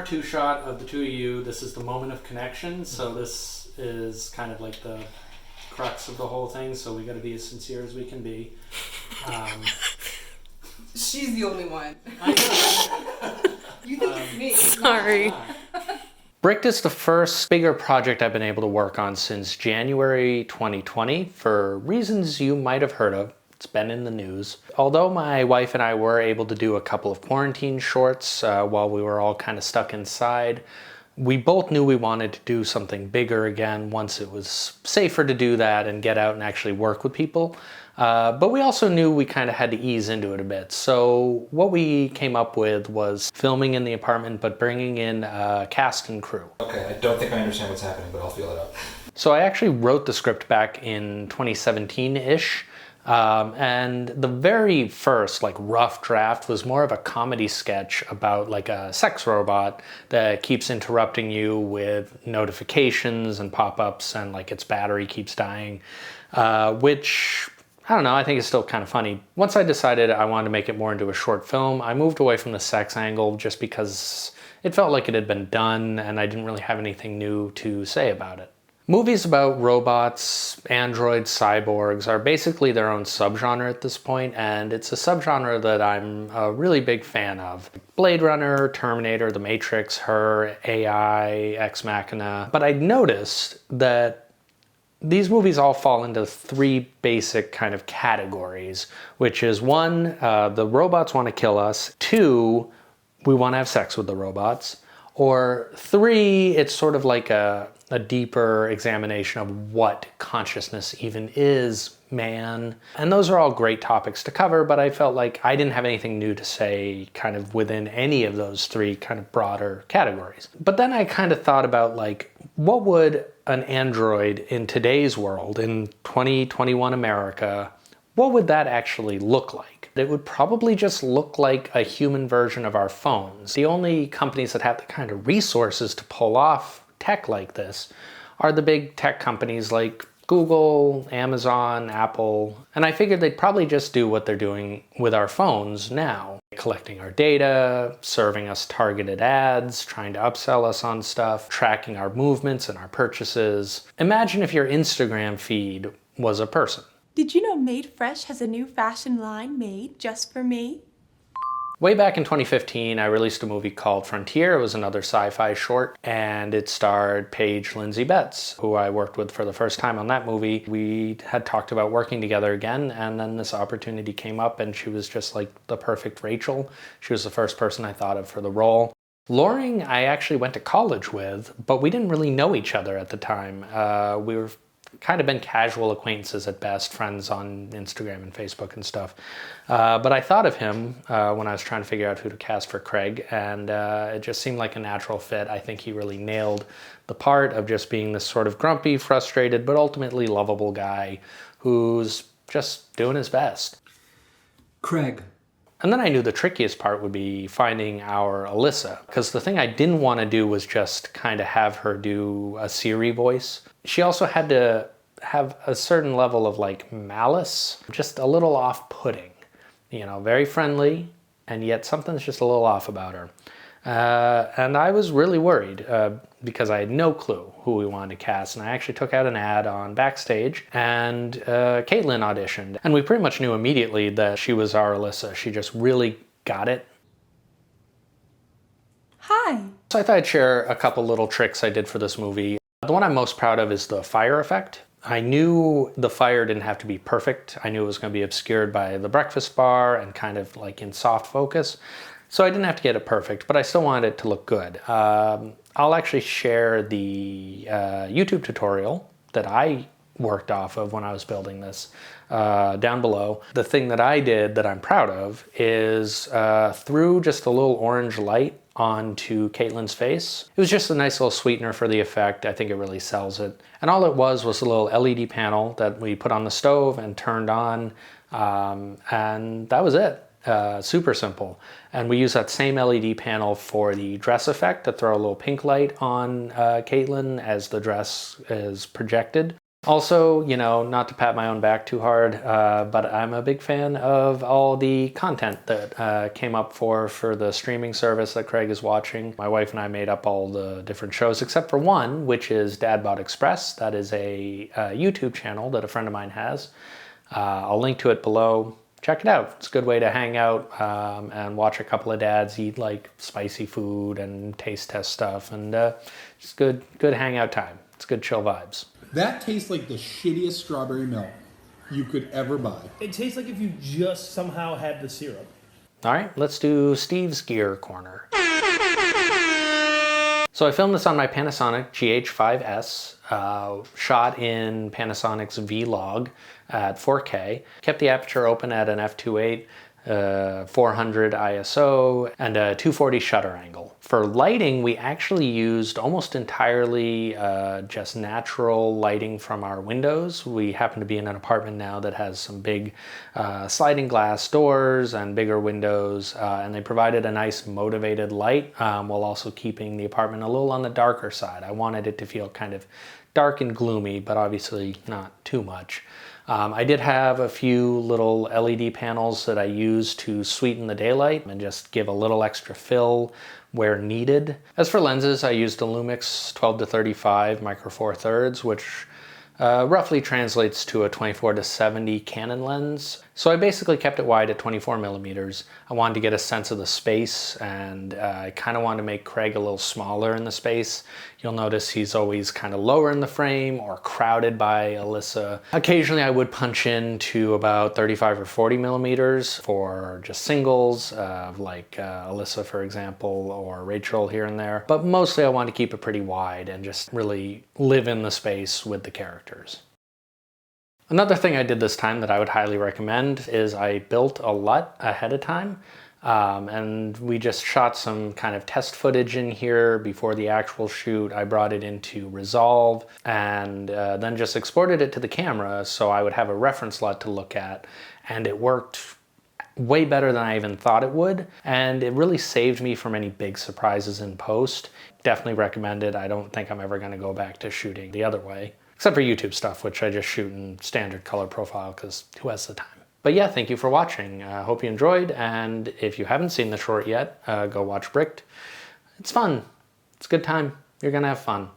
two shot of the two of you. This is the moment of connection, so this is kind of like the crux of the whole thing, so we got to be as sincere as we can be. She's the only one. You think it's me. Sorry. Bricked is the first bigger project I've been able to work on since January 2020 for reasons you might have heard of. It's been in the news. Although my wife and I were able to do a couple of quarantine shorts while we were all kind of stuck inside, we both knew we wanted to do something bigger again once it was safer to do that and get out and actually work with people. But we also knew we kind of had to ease into it a bit. So what we came up with was filming in the apartment, but bringing in a cast and crew. Okay, I don't think I understand what's happening, but I'll feel it out. So I actually wrote the script back in 2017-ish. And the very first like rough draft was more of a comedy sketch about like a sex robot that keeps interrupting you with notifications and pop-ups, and like its battery keeps dying, which I don't know, I think it's still kind of funny. Once I decided I wanted to make it more into a short film, I moved away from the sex angle just because it felt like it had been done and I didn't really have anything new to say about it. Movies about robots, androids, cyborgs are basically their own subgenre at this point, and it's a subgenre that I'm a really big fan of. Blade Runner, Terminator, The Matrix, Her, AI, Ex Machina. But I noticed that these movies all fall into three basic kind of categories, which is one, the robots want to kill us. Two, we want to have sex with the robots. Or three, it's sort of like a deeper examination of what consciousness even is, man. And those are all great topics to cover, but I felt like I didn't have anything new to say kind of within any of those three kind of broader categories. But then I kind of thought about like, what would an android in today's world, in 2021 America, what would that actually look like? It would probably just look like a human version of our phones. The only companies that have the kind of resources to pull off tech like this are the big tech companies like Google, Amazon, Apple, and I figured they'd probably just do what they're doing with our phones now. Collecting our data, serving us targeted ads, trying to upsell us on stuff, tracking our movements and our purchases. Imagine if your Instagram feed was a person. Did you know Made Fresh has a new fashion line made just for me? Way back in 2015, I released a movie called Frontier. It was another sci-fi short, and it starred Paige Lindsay Betts, who I worked with for the first time on that movie. We had talked about working together again, and then this opportunity came up, and she was just like the perfect Rachel. She was the first person I thought of for the role. Loring, I actually went to college with, but we didn't really know each other at the time. We were kind of been casual acquaintances at best, friends on Instagram and Facebook and stuff. But I thought of him when I was trying to figure out who to cast for Craig, and it just seemed like a natural fit. I think he really nailed the part of just being this sort of grumpy, frustrated, but ultimately lovable guy who's just doing his best. Craig. And then I knew the trickiest part would be finding our Alyssa, because the thing I didn't want to do was just kind of have her do a Siri voice. She also had to have a certain level of like malice, just a little off-putting, you know, very friendly, and yet something's just a little off about her. And I was really worried because I had no clue who we wanted to cast. And I actually took out an ad on Backstage, and Caitlin auditioned. And we pretty much knew immediately that she was our Alyssa. She just really got it. Hi. So I thought I'd share a couple little tricks I did for this movie. The one I'm most proud of is the fire effect. I knew the fire didn't have to be perfect. I knew it was going to be obscured by the breakfast bar and kind of like in soft focus. So I didn't have to get it perfect, but I still wanted it to look good. I'll actually share the YouTube tutorial that I worked off of when I was building this down below. The thing that I did that I'm proud of is threw just a little orange light onto Caitlin's face. It was just a nice little sweetener for the effect. I think it really sells it. And all it was a little LED panel that we put on the stove and turned on, and that was it. Super simple. And we use that same LED panel for the dress effect to throw a little pink light on Caitlin as the dress is projected. Also, you know, not to pat my own back too hard, but I'm a big fan of all the content that came up for the streaming service that Craig is watching. My wife and I made up all the different shows except for one, which is Dad Bod Express. That is a YouTube channel that a friend of mine has. I'll link to it below. Check it out. It's a good way to hang out and watch a couple of dads eat like spicy food and taste test stuff, and it's good hangout time. It's good chill vibes. That tastes like the shittiest strawberry milk you could ever buy. It tastes like if you just somehow had the syrup. All right, let's do Steve's Gear Corner. So I filmed this on my Panasonic GH5S, shot in Panasonic's Vlog at 4K. Kept the aperture open at an f2.8, 400 ISO, and a 240 shutter angle. For lighting, we actually used almost entirely just natural lighting from our windows. We happen to be in an apartment now that has some big sliding glass doors and bigger windows, and they provided a nice motivated light while also keeping the apartment a little on the darker side. I wanted it to feel kind of dark and gloomy, but obviously not too much. I did have a few little LED panels that I used to sweeten the daylight and just give a little extra fill where needed. As for lenses, I used a Lumix 12-35 micro four thirds, which roughly translates to a 24-70 Canon lens. So I basically kept it wide at 24 millimeters. I wanted to get a sense of the space, and I kind of wanted to make Craig a little smaller in the space. You'll notice he's always kind of lower in the frame or crowded by Alyssa. Occasionally I would punch in to about 35 or 40 millimeters for just singles, like Alyssa, for example, or Rachel here and there. But mostly I wanted to keep it pretty wide and just really live in the space with the characters. Another thing I did this time that I would highly recommend is I built a LUT ahead of time. And we just shot some kind of test footage in here before the actual shoot. I brought it into Resolve and then just exported it to the camera so I would have a reference LUT to look at, and it worked way better than I even thought it would, and it really saved me from any big surprises in post. Definitely recommend it. I don't think I'm ever going to go back to shooting the other way, except for YouTube stuff, which I just shoot in standard color profile because who has the time? But yeah, thank you for watching. I hope you enjoyed, and if you haven't seen the short yet, go watch Bricked. It's fun. It's a good time. You're gonna have fun.